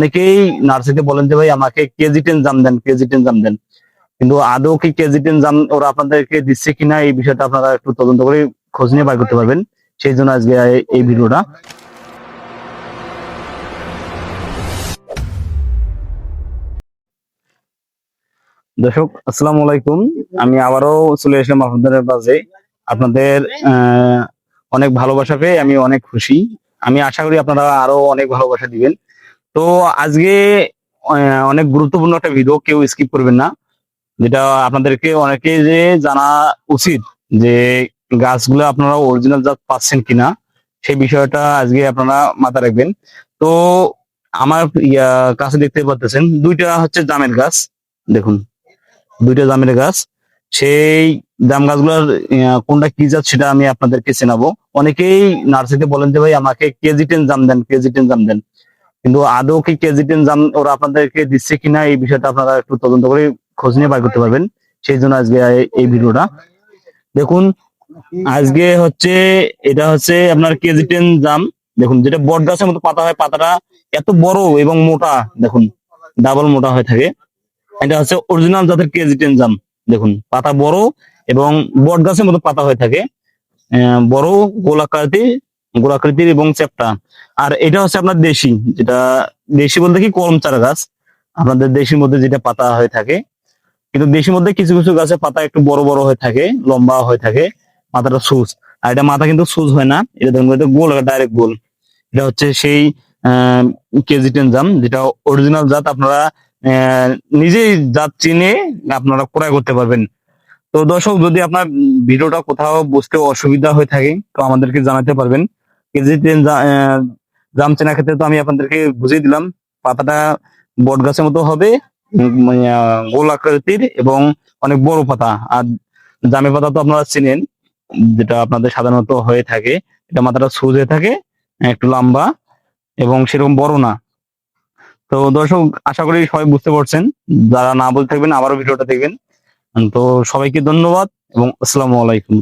অনেকেই নার্সারিতে বলেন যে ভাই আমাকে কেজি 10 জাম দেন, কেজি 10 জাম দেন, কিন্তু আদৌ কি কেজি 10 জাম ওরা আপনাদেরকে দিচ্ছে কিনা এই বিষয়টা আপনারা একটু তদন্ত করে খোঁজ নিয়ে বার করতে পারবেন। সেই জন্য আজকে এই ভিডিওটা। দর্শক আসসালামু আলাইকুম, আমি আবারও চলে এসলাম আপনাদের মাঝে। আপনাদের অনেক ভালোবাসা পেয়ে আমি অনেক খুশি। আমি আশা করি আপনারা আরো অনেক ভালোবাসা দিবেন। তো আজকে অনেক গুরুত্বপূর্ণ একটা ভিডিও, কেউ স্কিপ করবেন না। যেটা আপনাদেরকে অনেকে যে জানা উচিত যে গাছগুলো আপনারা অরিজিনাল জাত পাচ্ছেন কিনা, সেই বিষয়টা আজকে আপনারা মাথায় রাখবেন। তো আমার কাছে দেখতে পাচ্ছেন দুইটা হচ্ছে জামের গাছ। দেখুন, দুইটা জামের গাছ। সেই জাম গাছগুলোর কোনটা কি জাত সেটা আমি আপনাদেরকে চেনাবো। অনেকেই নার্সারিতে বলেন যে ভাই আমাকে কেজি 10 জাম দেন, কেজি 10 জাম দেন, কিন্তু আদৌ কি কেজি 10 জাম ওরা আপনাদেরকে দিচ্ছে কিনা এই বিষয়টা আপনারা একটু তদন্ত করে খোঁজ নিয়ে বার করতে পারবেন। সেই জন্য আজকে এই ভিডিওটা। দেখুন, আজকে হচ্ছে এটা হচ্ছে আপনার কেজি 10 জাম। দেখুন, যেটা বট গাছের মতো পাতা হয়, পাতাটা এত বড় এবং মোটা, দেখুন ডাবল মোটা হয়ে থাকে। এটা হচ্ছে অরিজিনাল জাতের কেজি 10 জাম। দেখুন পাতা বড় এবং বট গাছের মতো পাতা হয়ে থাকে, বড় গোলাকৃতির এবং চ্যাপ্টা। আর এটা হচ্ছে আপনার দেশি, যেটা দেশি বলতে কি কলম চারা গাছ, আপনাদের দেশির মধ্যে যেটা পাতা হয়ে থাকে। কিন্তু দেশির মধ্যে কিছু কিছু গাছের পাতা একটু বড় বড় হয়ে থাকে, লম্বা হয়ে থাকে, মাথাটা সুজ। আর এটা মাথা কিন্তু সুজ হয় না, এটা দেখুন এটা গোল, ডাইরেক্ট গোল। এটা হচ্ছে সেই কেজি 10 জাম, যেটা অরিজিনাল জাত। আপনারা নিজেই জাত চিনে আপনারা ক্রয় করতে পারবেন। তো দর্শক, যদি আপনার ভিডিওটা কোথাও বুঝতে অসুবিধা হয়ে থাকে তো আমাদেরকে জানাতে পারবেন। কেজি 10 জাম চেনার ক্ষেত্রে তো আমি আপনাদেরকে বুঝিয়ে দিলাম। পাতাটা বট গাছের মতো হবে, গোল আকৃতির এবং অনেক বড় পাতা। আর জামের পাতা তো আপনারা চিনেন, যেটা আপনাদের সাধারণত হয়ে থাকে, এটা মাথাটা সোজ হয়ে থাকে, একটু লম্বা এবং সেরকম বড় না। তো দর্শক, আশা করি সবাই বুঝতে পারছেন। যারা না বলতে থাকবেন আবারও ভিডিওটা দেখবেন। তো সবাইকে ধন্যবাদ এবং আসসালামু আলাইকুম।